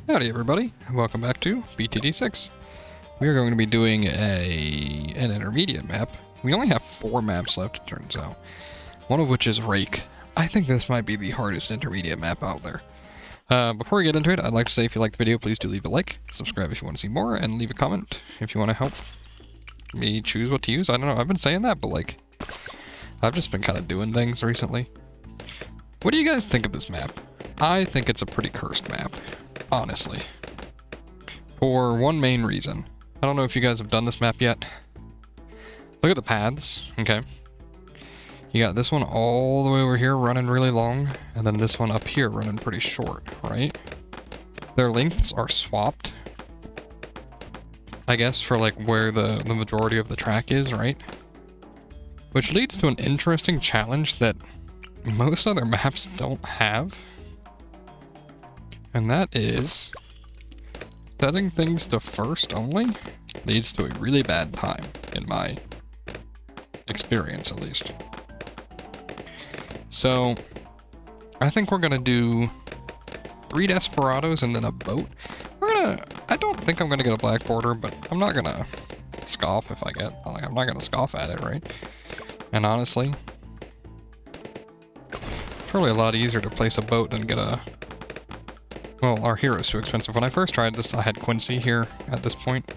Howdy everybody, welcome back to BTD6. We are going to be doing an intermediate map. We only have 4 maps left, it turns out. One of which is Rake. I think this might be the hardest intermediate map out there. Before we get into it, I'd like to say if you like the video, please do leave a like, subscribe if you want to see more, and leave a comment if you want to help me choose what to use. I don't know, I've been saying that, but like, I've just been kind of doing things recently. What do you guys think of this map? I think it's a pretty cursed map. Honestly. For one main reason. I don't know if you guys have done this map yet. Look at the paths, okay? You got this one all the way over here running really long, and then this one up here running pretty short, right? Their lengths are swapped. I guess for like where the majority of the track is, right? Which leads to an interesting challenge that most other maps don't have. And that is, setting things to first only leads to a really bad time, in my experience at least. So, I think we're gonna do 3 Desperados and then a boat. I don't think I'm gonna get a black border, but I'm not gonna scoff if I get, like, I'm not gonna scoff at it, right? And honestly, it's probably a lot easier to place a boat than get a... Well, our hero's too expensive. When I first tried this, I had Quincy here at this point.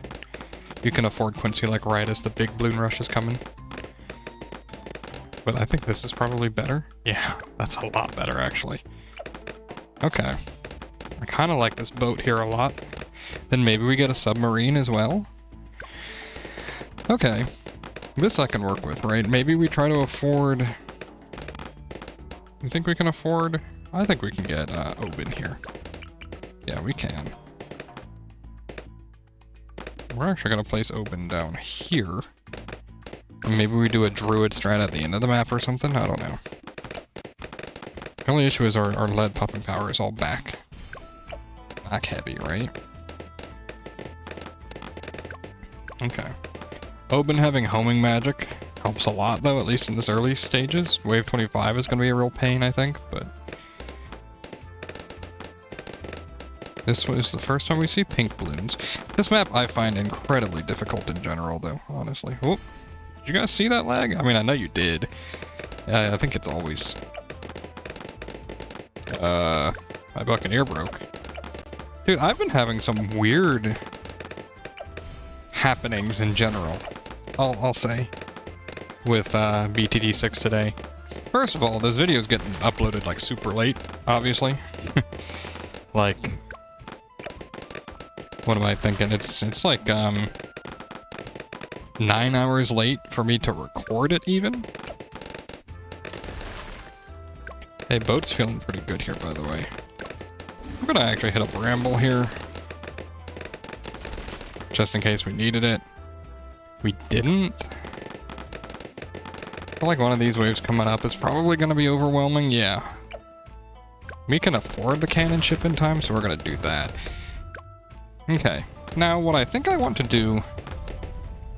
You can afford Quincy like right as the big balloon rush is coming. But I think this is probably better. Yeah, that's a lot better actually. Okay. I kind of like this boat here a lot. Then maybe we get a submarine as well. Okay. This I can work with, right? Maybe we try to afford... You think we can afford? I think we can get Oben here. Yeah, we can. We're actually going to place Oben down here. Maybe we do a Druid strat at the end of the map or something? I don't know. The only issue is our lead pumping power is all back heavy, right? Okay. Oben having homing magic helps a lot though, at least in this early stages. Wave 25 is going to be a real pain, I think, but... This was the first time we see pink balloons. This map I find incredibly difficult in general, though, honestly. Oh, did you guys see that lag? I mean, I know you did. I think it's always... my Buccaneer broke. Dude, I've been having some weird happenings in general, I'll say, with BTD6 today. First of all, this video is getting uploaded, like, super late, obviously. Like... What am I thinking? It's like, 9 hours late for me to record it, even? Hey, boat's feeling pretty good here, by the way. I'm gonna actually hit a bramble here. Just in case we needed it. We didn't. I feel like one of these waves coming up is probably gonna be overwhelming, yeah. We can afford the cannon ship in time, so we're gonna do that. Okay, now what I think I want to do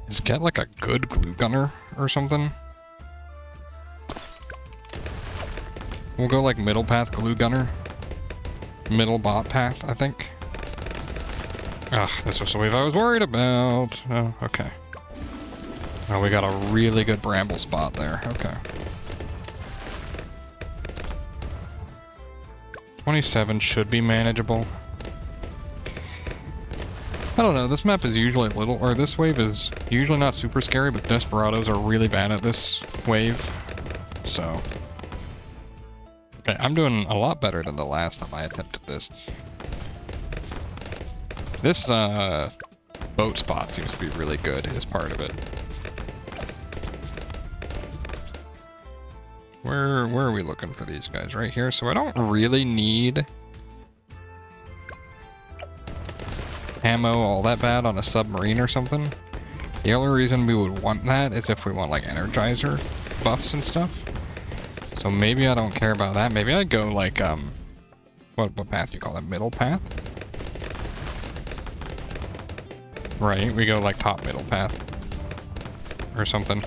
is get like a good glue gunner or something. We'll go like middle path glue gunner. Middle bot path, I think. Ugh, this was the wave I was worried about. Oh, okay. Oh, we got a really good bramble spot there, okay. 27 should be manageable. I don't know, this map is usually this wave is usually not super scary, but Desperados are really bad at this wave, so... Okay, I'm doing a lot better than the last time I attempted this. This, boat spot seems to be really good as part of it. Where are we looking for these guys? Right here, so I don't really need... ammo all that bad on a submarine or something. The only reason we would want that is if we want like energizer buffs and stuff. So maybe I don't care about that. Maybe I'd go like what path do you call it? Middle path? Right, we go like top middle path or something.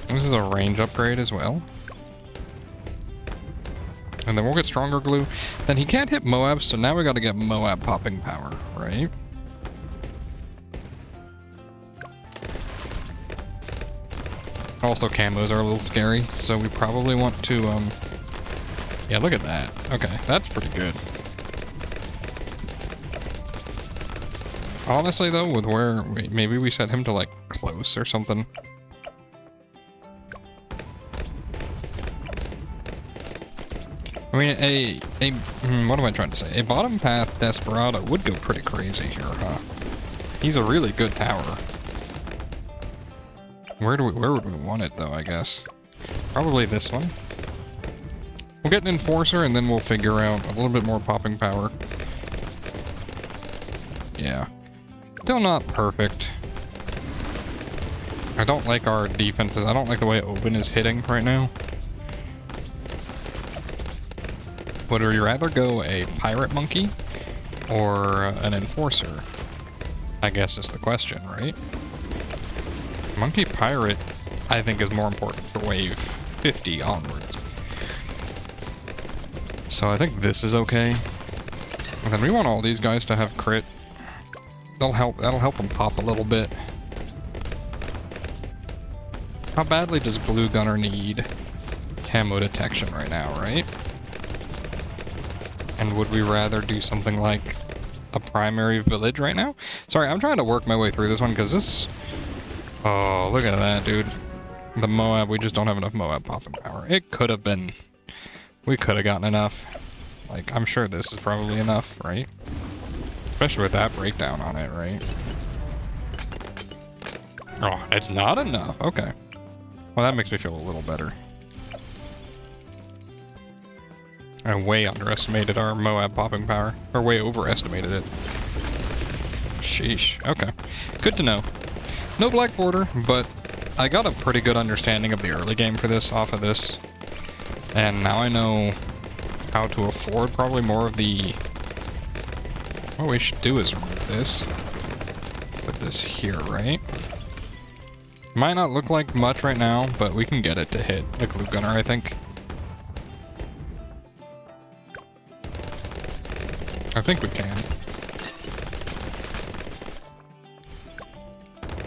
This is a range upgrade as well. And then we'll get stronger glue. Then he can't hit Moab, so now we gotta get Moab popping power, right? Also, camos are a little scary, so we probably want to, yeah, look at that. Okay, that's pretty good. Honestly, though, with where... maybe we set him to, like, close or something. I mean, what am I trying to say? A bottom path Desperado would go pretty crazy here, huh? He's a really good tower. Where would we want it, though, I guess? Probably this one. We'll get an Enforcer, and then we'll figure out a little bit more popping power. Yeah. Still not perfect. I don't like our defenses. I don't like the way Open is hitting right now. Would you rather go a Pirate Monkey or an Enforcer? I guess is the question, right? Monkey Pirate, I think, is more important for wave 50 onwards. So I think this is okay. And then we want all these guys to have crit. That'll help them pop a little bit. How badly does Glue Gunner need camo detection right now, right? And would we rather do something like a primary village right now? Sorry, I'm trying to work my way through this one because this... oh, look at that, dude. The Moab, we just don't have enough Moab popping power. It could have been... we could have gotten enough. Like, I'm sure this is probably enough, right? Especially with that breakdown on it, right? Oh, it's not enough. Okay. Well, that makes me feel a little better. I way underestimated our Moab popping power. Or way overestimated it. Sheesh. Okay. Good to know. No black border, but I got a pretty good understanding of the early game for this off of this. And now I know how to afford probably more of the... what we should do is remove this. Put this here, right? Might not look like much right now, but we can get it to hit the Glue Gunner, I think. I think we can.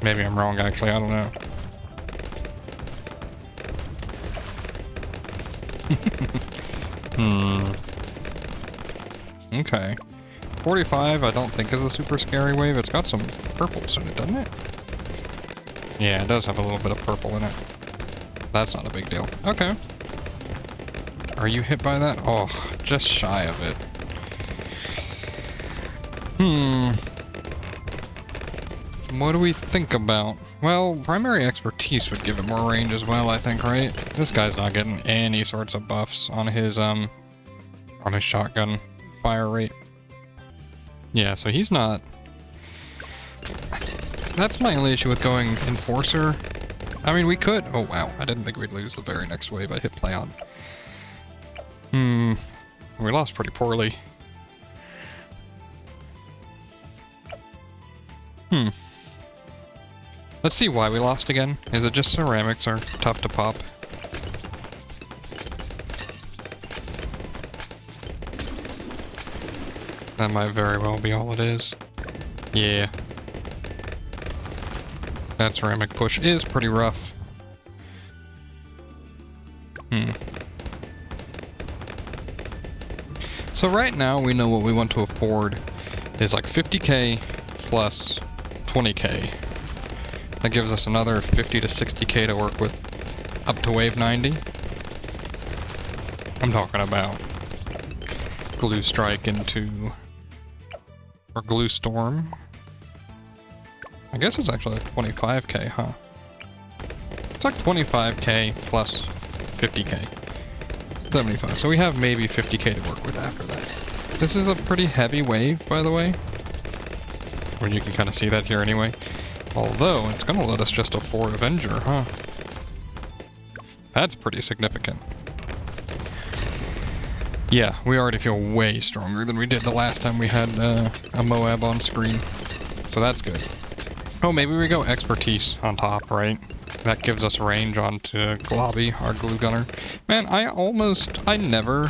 Maybe I'm wrong, actually. I don't know. Okay. 45, I don't think is a super scary wave. It's got some purples in it, doesn't it? Yeah, it does have a little bit of purple in it. That's not a big deal. Okay. Are you hit by that? Oh, just shy of it. What do we think about? Well, primary expertise would give it more range as well, I think, right? This guy's not getting any sorts of buffs on his shotgun fire rate. Yeah, so he's not... that's my only issue with going Enforcer. I mean, we could... oh, wow. I didn't think we'd lose the very next wave. I hit play on. We lost pretty poorly. Let's see why we lost again. Is it just ceramics are tough to pop? That might very well be all it is. Yeah. That ceramic push is pretty rough. So right now we know what we want to afford is like 50k plus 20k. That gives us another 50 to 60k to work with up to wave 90. I'm talking about Glue Strike into... or Glue Storm. I guess it's actually like 25k, huh? It's like 25k plus 50k. 75. So we have maybe 50k to work with after that. This is a pretty heavy wave, by the way. Well, you can kind of see that here anyway. Although, it's going to let us just afford Avenger, huh? That's pretty significant. Yeah, we already feel way stronger than we did the last time we had a Moab on screen. So that's good. Oh, maybe we go Expertise on top, right? That gives us range onto Globby, our Glue Gunner. Man, I never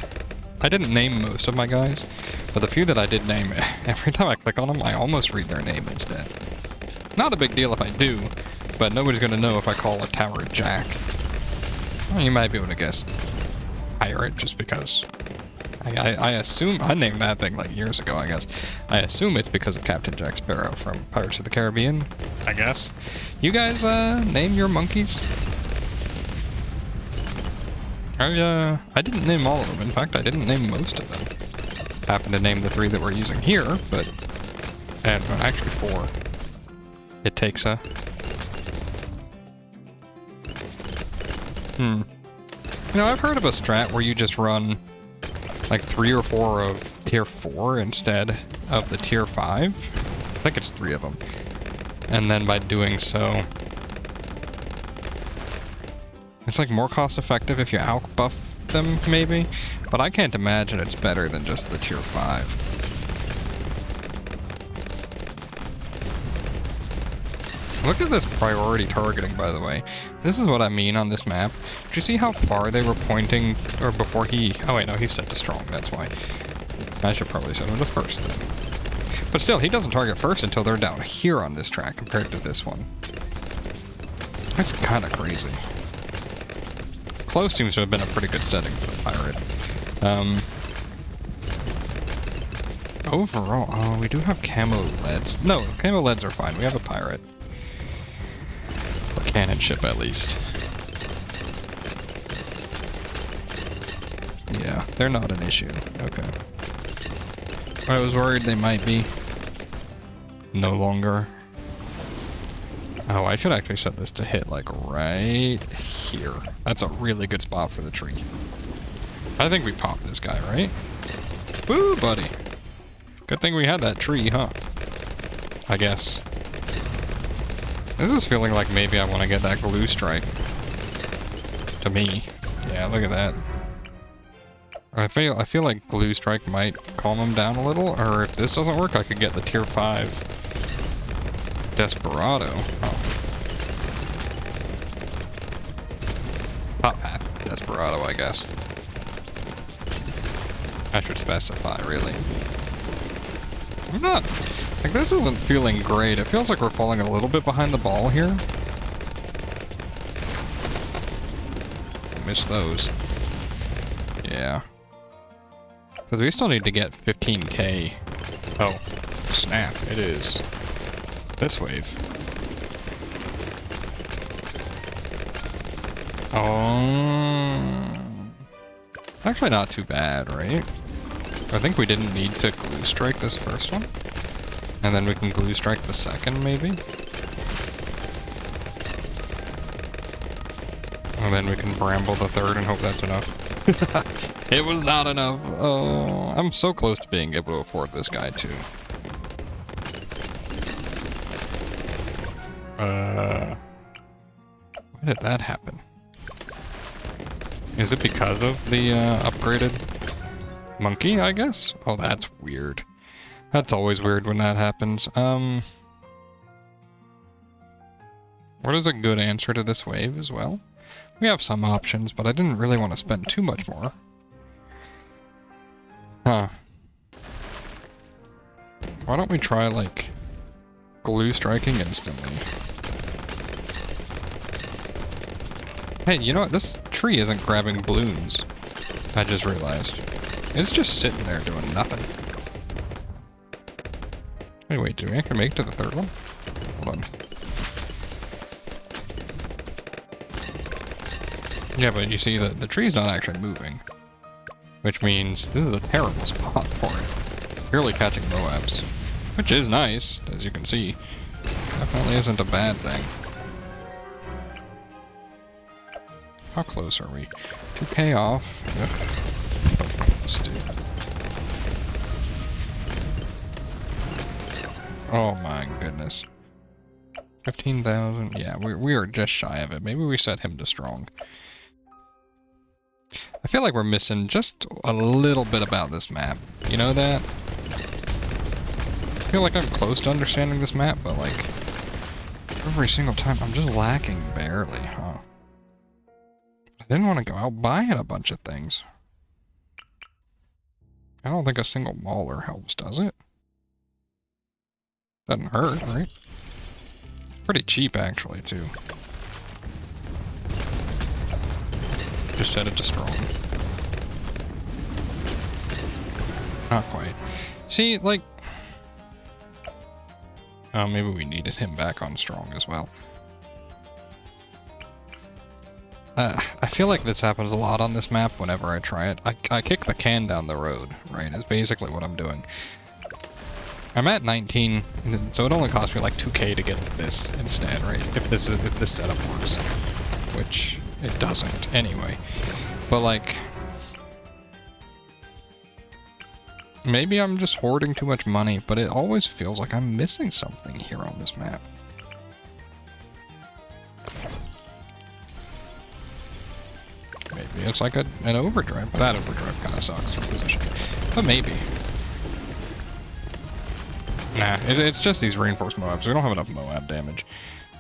I didn't name most of my guys, but the few that I did name, every time I click on them, I almost read their name instead. Not a big deal if I do, but nobody's gonna know if I call a tower Jack. Well, you might be able to guess Pirate, just because I assume I named that thing like years ago, I guess. I assume it's because of Captain Jack Sparrow from Pirates of the Caribbean, I guess. You guys name your monkeys? I didn't name all of them. In fact, I didn't name most of them. Happened to name the 3 that we're using here, but and well, actually 4. It takes a You know, I've heard of a strat where you just run like 3 or 4 of tier 4 instead of the tier 5. I think it's 3 of them. And then by doing so, it's like more cost effective if you out-buff them, maybe? But I can't imagine it's better than just the tier 5. Look at this priority targeting, by the way. This is what I mean on this map. Did you see how far they were pointing, or before he... Oh wait, no, he's set to strong, that's why. I should probably set him to first then. But still, he doesn't target first until they're down here on this track compared to this one. That's kind of crazy. Close seems to have been a pretty good setting for the pirate. Overall, oh, we do have camo leads. No, camo leads are fine. We have a pirate. Or cannon ship, at least. Yeah, they're not an issue. Okay. I was worried they might be. No longer. Oh, I should actually set this to hit, like, right here. That's a really good spot for the tree. I think we popped this guy, right? Woo, buddy. Good thing we had that tree, huh? I guess. This is feeling like maybe I want to get that glue strike. To me. Yeah, look at that. I feel like glue strike might calm him down a little, or if this doesn't work, I could get the tier 5 Desperado. Oh. Top path Desperado, I guess. I should specify, really. I'm not... Like, this isn't feeling great. It feels like we're falling a little bit behind the ball here. Miss those. Yeah. Because we still need to get 15k. Oh, snap. It is this wave. Oh. Actually not too bad, right? I think we didn't need to glue strike this first one. And then we can glue strike the second, maybe? And then we can bramble the third and hope that's enough. It was not enough. Oh, I'm so close to being able to afford this guy, too. Why did that happen? Is it because of the upgraded monkey, I guess? Oh, that's weird. That's always weird when that happens. What is a good answer to this wave as well? We have some options, but I didn't really want to spend too much more. Huh. Why don't we try, like, glue striking instantly? Hey, you know what? This tree isn't grabbing balloons. I just realized. It's just sitting there doing nothing. Hey, wait, do we actually make it to the third one? Hold on. Yeah, but you see, the tree's not actually moving. Which means this is a terrible spot for it. Purely catching Moabs. Which is nice, as you can see. Definitely isn't a bad thing. How close are we? 2k off. Ugh. So close, dude. Oh my goodness. 15,000. Yeah, we are just shy of it. Maybe we set him to strong. I feel like we're missing just a little bit about this map. You know that? I feel like I'm close to understanding this map, but like, every single time I'm just lacking barely, huh? I didn't want to go out buying a bunch of things. I don't think a single mauler helps, does it? Doesn't hurt, right? Pretty cheap, actually, too. Just set it to strong. Not quite. See, like... Oh, maybe we needed him back on strong as well. I feel like this happens a lot on this map whenever I try it. I kick the can down the road, right? Is basically what I'm doing. I'm at 19, so it only cost me like 2k to get this instead, right? If this setup works. Which it doesn't anyway. But like... Maybe I'm just hoarding too much money, but it always feels like I'm missing something here on this map. Maybe it's like an overdrive, but that overdrive kind of sucks for position. But maybe. Nah, it's just these reinforced Moabs. We don't have enough Moab damage.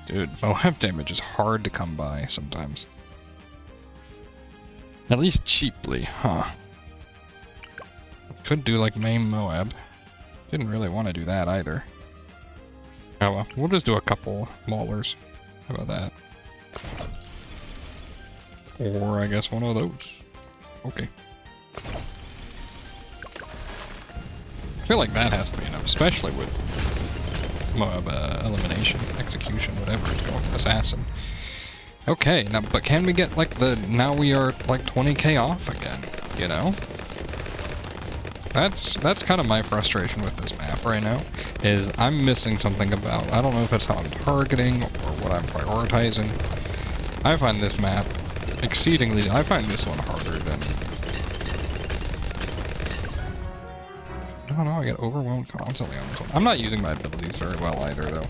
Dude, Moab damage is hard to come by sometimes. At least cheaply, huh? Could do like main Moab. Didn't really want to do that either. Oh well, we'll just do a couple maulers. How about that? Or I guess one of those. Okay. I feel like that has to be enough, especially with Moab elimination, execution, whatever it's called, assassin. Okay, now, but can we get like now we are like 20k off again, you know? That's kind of my frustration with this map right now, is I'm missing something about, I don't know if it's how I'm targeting or what I'm prioritizing. I find this map exceedingly, I find this one harder than, I don't know, I get overwhelmed constantly on this one. I'm not using my abilities very well either though,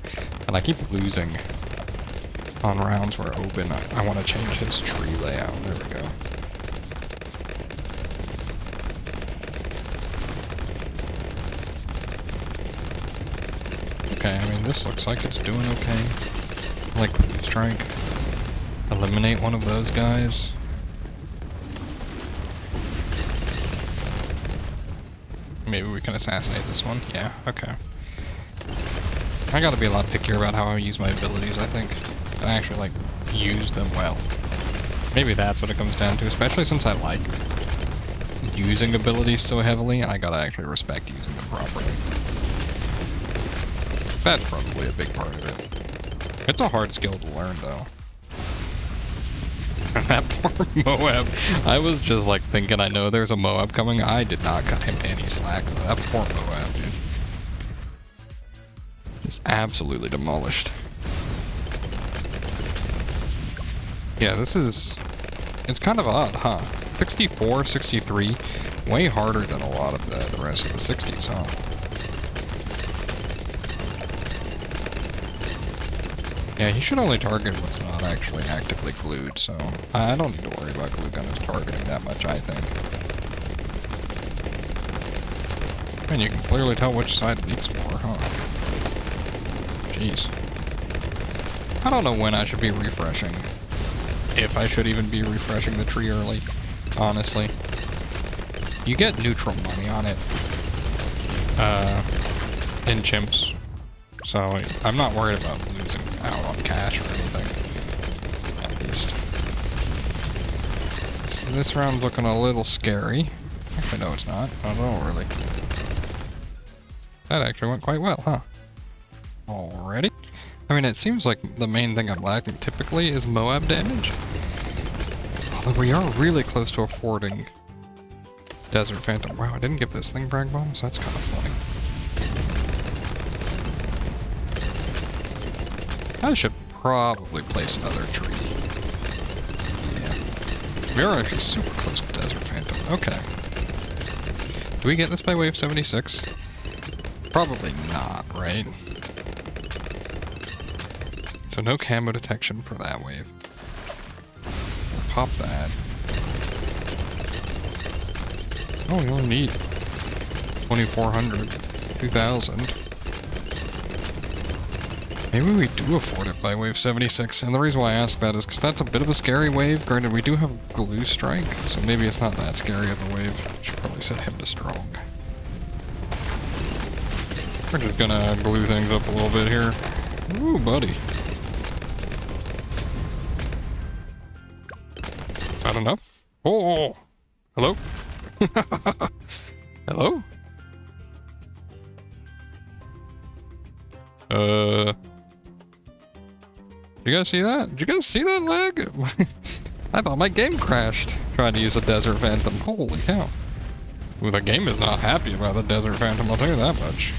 and I keep losing on rounds where open. I want to change his tree layout, there we go. Okay, I mean, this looks like it's doing okay. Like, strike. Eliminate one of those guys. Maybe we can assassinate this one. Yeah, okay. I gotta be a lot pickier about how I use my abilities, I think. I actually, like, use them well. Maybe that's what it comes down to, especially since I like using abilities so heavily. I gotta actually respect using them properly. That's probably a big part of it. It's a hard skill to learn, though. That poor Moab. I was just like thinking I know there's a Moab coming. I did not cut him any slack. That poor Moab, dude. Just absolutely demolished. Yeah, this is... It's kind of odd, huh? 64, 63. Way harder than a lot of the rest of the 60s, huh? Yeah, he should only target what's not actually actively glued, so I don't need to worry about glue gunners targeting that much, I think. And you can clearly tell which side leaks more, huh? Jeez. I don't know when I should be refreshing. If I should even be refreshing the tree early, honestly. You get neutral money on it. In Chimps. So, I'm not worried about losing out on cash or anything, at least. So this round's looking a little scary. Actually, no, it's not. Not at all, really. That actually went quite well, huh? Already? I mean, it seems like the main thing I'm lacking typically is Moab damage. Although we are really close to affording Desert Phantom. Wow, I didn't give this thing brag bombs? That's kind of funny. I should probably place another tree. Yeah. We are actually super close to Desert Phantom. Okay. Do we get this by wave 76? Probably not, right? So no camo detection for that wave. We'll pop that. Oh, we only need 2,400. 2,000. Maybe we do afford it by wave 76, and the reason why I ask that is because that's a bit of a scary wave. Granted, we do have Glue Strike, so maybe it's not that scary of a wave. Should probably set him to strong. We're just gonna glue things up a little bit here. Ooh, buddy. Not enough? Oh! Hello? Hello? You guys see that? Did you guys see that lag? I thought my game crashed trying to use a Desert Phantom. Holy cow. Ooh, the game is not happy about the Desert Phantom, I'll tell you that much.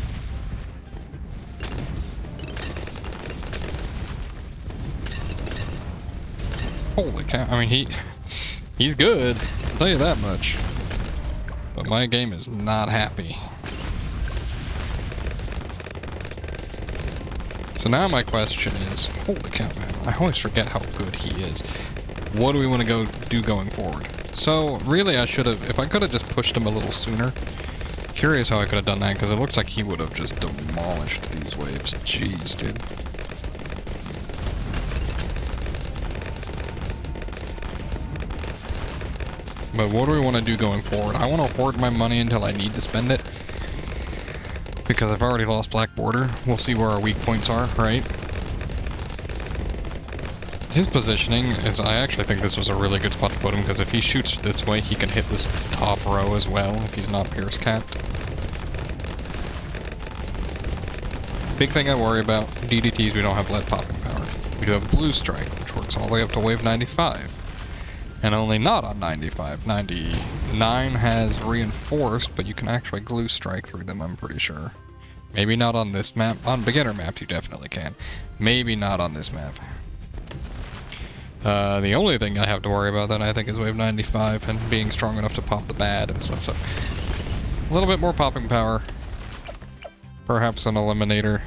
Holy cow. I mean, he's good. I'll tell you that much. But my game is not happy. So now my question is, holy cow, man, I always forget how good he is. What do we want to go do going forward? So, really, I should have, if I could have just pushed him a little sooner. Curious how I could have done that, because it looks like he would have just demolished these waves. Jeez, dude. But what do we want to do going forward? I want to hoard my money until I need to spend it. Because I've already lost Black Border. We'll see where our weak points are, right? His positioning is, I actually think this was a really good spot to put him, because if he shoots this way, he can hit this top row as well, if he's not Pierce capped. Big thing I worry about, DDTs, we don't have lead popping power. We do have Blue Strike, which works all the way up to wave 95. And only not on 95. 99 has reinforced, but you can actually glue strike through them, I'm pretty sure. Maybe not on this map. On beginner maps, you definitely can. Maybe not on this map. The only thing I have to worry about then, I think, is wave 95 and being strong enough to pop the bad and stuff. So, a little bit more popping power. Perhaps an eliminator.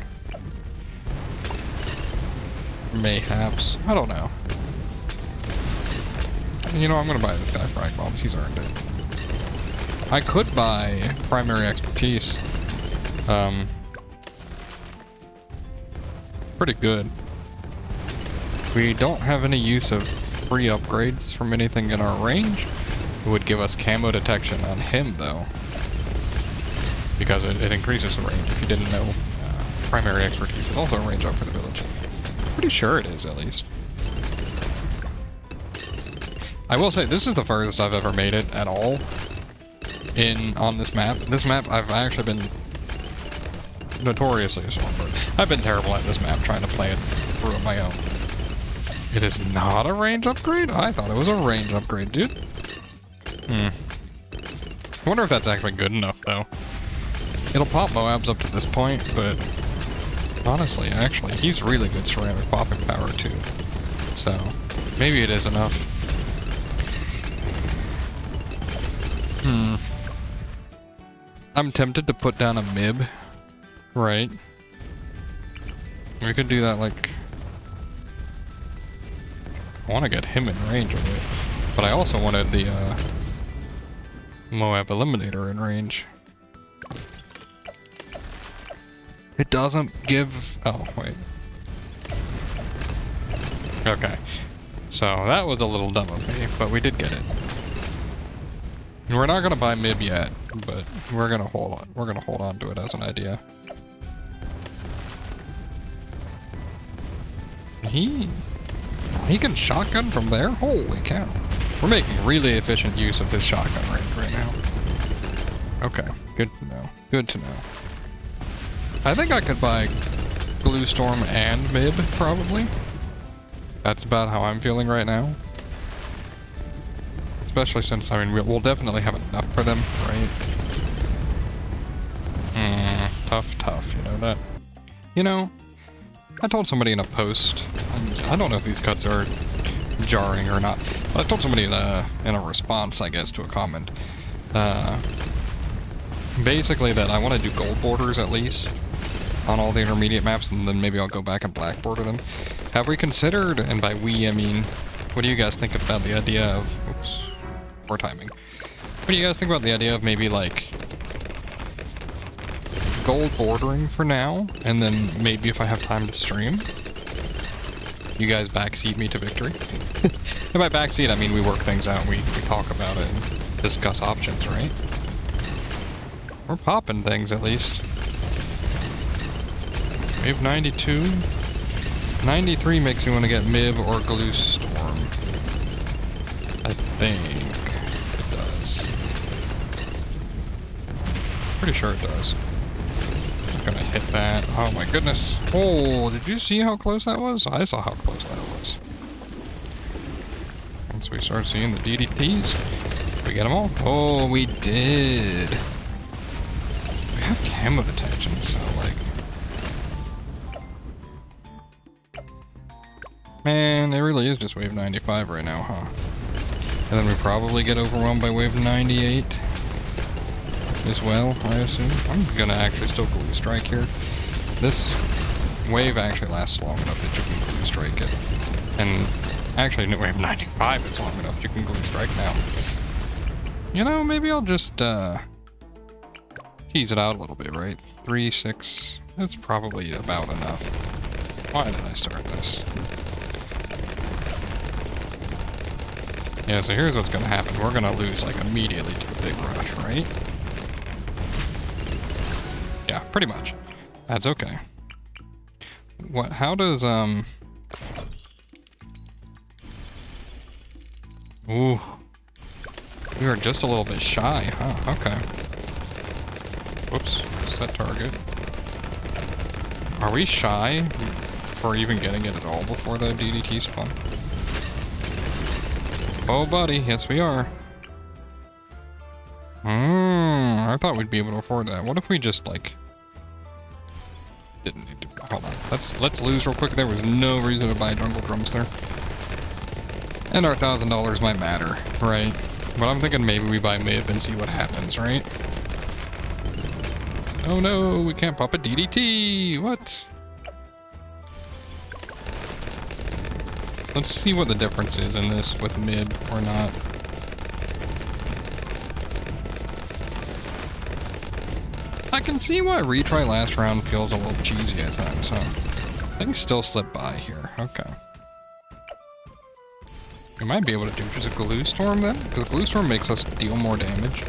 Mayhaps. I don't know. You know, I'm gonna buy this guy frag bombs. He's earned it. I could buy primary expertise. Pretty good. We don't have any use of free upgrades from anything in our range. It would give us camo detection on him, though. Because it increases the range, if you didn't know. Primary expertise is also a range up for the village. Pretty sure it is, at least. I will say, this is the furthest I've ever made it at all on this map. This map, I've actually been notoriously slow, but I've been terrible at this map, trying to play it through on my own. It is not a range upgrade? I thought it was a range upgrade, dude. I wonder if that's actually good enough, though. It'll pop Moabs up to this point, but honestly, actually, he's really good ceramic popping power, too. So, maybe it is enough. I'm tempted to put down a MIB, right? We could do that, like... I want to get him in range of it, but I also wanted the Moab Eliminator in range. It doesn't give... Oh, wait. Okay. So, that was a little dumb of me, but we did get it. And we're not gonna buy MIB yet, but we're gonna hold on. We're gonna hold on to it as an idea. He can shotgun from there? Holy cow. We're making really efficient use of his shotgun range right now. Okay, good to know. Good to know. I think I could buy Blue Storm and MIB, probably. That's about how I'm feeling right now. Especially since, I mean, we'll definitely have enough for them, right? Tough, you know that. You know, I told somebody in a post, and I don't know if these cuts are jarring or not, but I told somebody in a response, I guess, to a comment, basically that I want to do gold borders at least on all the intermediate maps, and then maybe I'll go back and black border them. Have we considered, and by we I mean, what do you guys think about the idea of, oops, poor timing. What do you guys think about the idea of maybe like gold bordering for now, and then maybe if I have time to stream, you guys backseat me to victory. And by backseat, I mean we work things out, we talk about it and discuss options, right? We're popping things, at least. Wave 92. 93 makes me want to get Mib or Glue Storm. I think it does. Pretty sure it does. Just gonna hit that. Oh my goodness. Oh, did you see how close that was? I saw how close that was. Once we start seeing the DDTs, we get them all. Oh, we did. We have camo detection, so like... Man, it really is just wave 95 right now, huh? And then we probably get overwhelmed by wave 98 as well, I assume. I'm gonna actually still glue strike here. This wave actually lasts long enough that you can glue strike it. And actually, wave 95 is long enough you can glue strike now. You know, maybe I'll just tease it out a little bit, right? 3, 6, that's probably about enough. Why did I start this? Yeah, so here's what's gonna happen. We're gonna lose, like, immediately to the big rush, right? Yeah, pretty much. That's okay. What, how does, Ooh. We are just a little bit shy, huh? Okay. Whoops. Set target. Are we shy for even getting it at all before the DDT spawn? Oh, buddy, yes we are. I thought we'd be able to afford that. What if we just, like... Didn't need to... Hold on. Let's lose real quick. There was no reason to buy jungle drums there. And our $1,000 might matter, right? But I'm thinking maybe we buy Mib and see what happens, right? Oh no, we can't pop a DDT! What? Let's see what the difference is in this with Mib or not. I can see why retry last round feels a little cheesy at times, huh? Things still slip by here. Okay. We might be able to do just a Glue Storm then, because Glue Storm makes us deal more damage.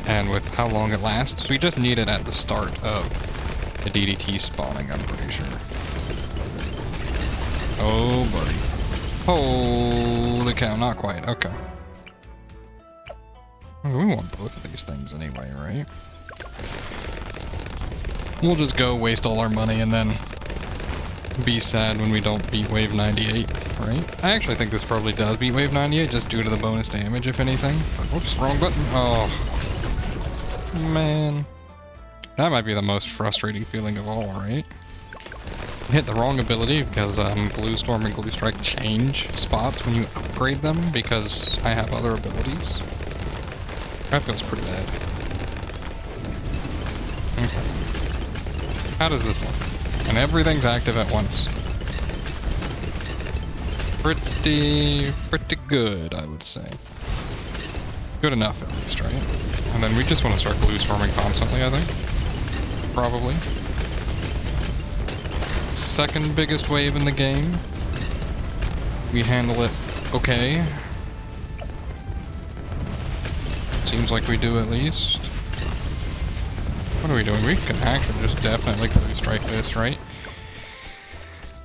And with how long it lasts, we just need it at the start of the DDT spawning, I'm pretty sure. Oh, buddy. Holy cow, not quite. Okay. We want both of these things anyway, right? We'll just go waste all our money and then be sad when we don't beat wave 98, right? I actually think this probably does beat wave 98 just due to the bonus damage, if anything. Oops, wrong button. Oh. Man. That might be the most frustrating feeling of all, right? Hit the wrong ability because Glue Storm and Glue Strike change spots when you upgrade them because I have other abilities. That feels pretty bad. Okay. How does this look? And everything's active at once. Pretty good, I would say. Good enough at least, right? And then we just want to start Glue Storming constantly, I think. Probably. Second biggest wave in the game. We handle it okay. Seems like we do at least. What are we doing? We can actually just definitely Glue Strike this, right?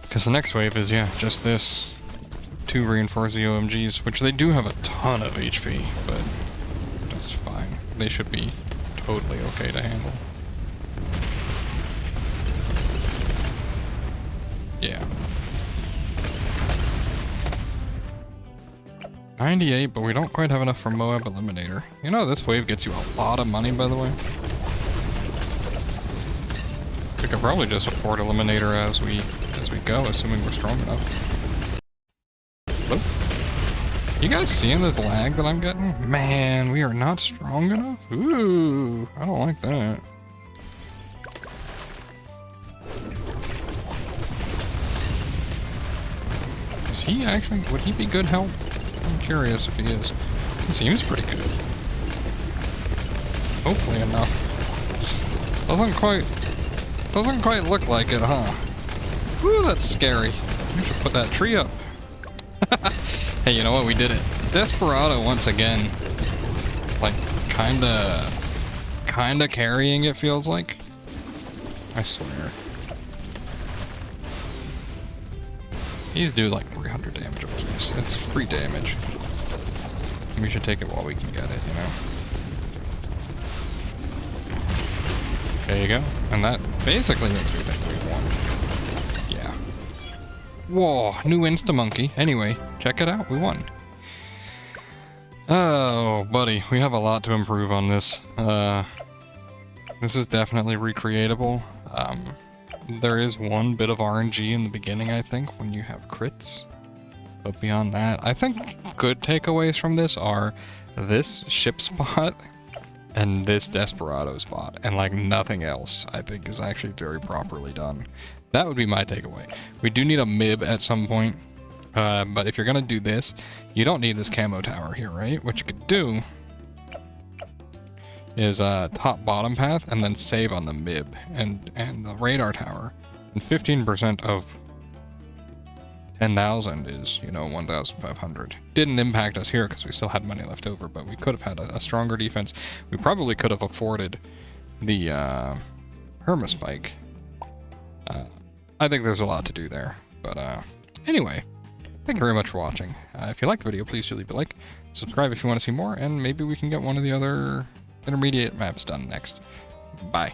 Because the next wave is, yeah, just this. 2 reinforced OMGs, which they do have a ton of HP, but that's fine. They should be totally okay to handle. Yeah. 98, but we don't quite have enough for Moab Eliminator. You know, this wave gets you a lot of money, by the way. We could probably just afford Eliminator as we go, assuming we're strong enough. Hello? You guys seeing this lag that I'm getting? Man, we are not strong enough? Ooh, I don't like that. Is he actually, would he be good help? I'm curious if he is. He seems pretty good. Hopefully enough. Doesn't quite look like it, huh? Ooh, that's scary. We should put that tree up. Hey, you know what? We did it. Desperado once again. Like, kinda carrying, it feels like. I swear. These do like 300 damage a piece. That's free damage. We should take it while we can get it, you know? There you go. And that basically makes me think we've won. Yeah. Whoa, new Insta-Monkey. Anyway, check it out. We won. Oh, buddy. We have a lot to improve on this. This is definitely recreatable. There is one bit of RNG in the beginning, I think, when you have crits. But beyond that, I think good takeaways from this are this ship spot and this Desperado spot, and like nothing else, I think is actually very properly done. That would be my takeaway. We do need a MIB at some point, but if you're gonna do this, you don't need this camo tower here, right? What you could do is top bottom path and then save on the MIB and the radar tower. And 15% of 10,000 is, you know, 1,500. Didn't impact us here because we still had money left over, but we could have had a stronger defense. We probably could have afforded the Permaspike. I think there's a lot to do there. But anyway, thank you very much for watching. If you liked the video, please do leave a like. Subscribe if you want to see more, and maybe we can get one of the other intermediate maps done next. Bye.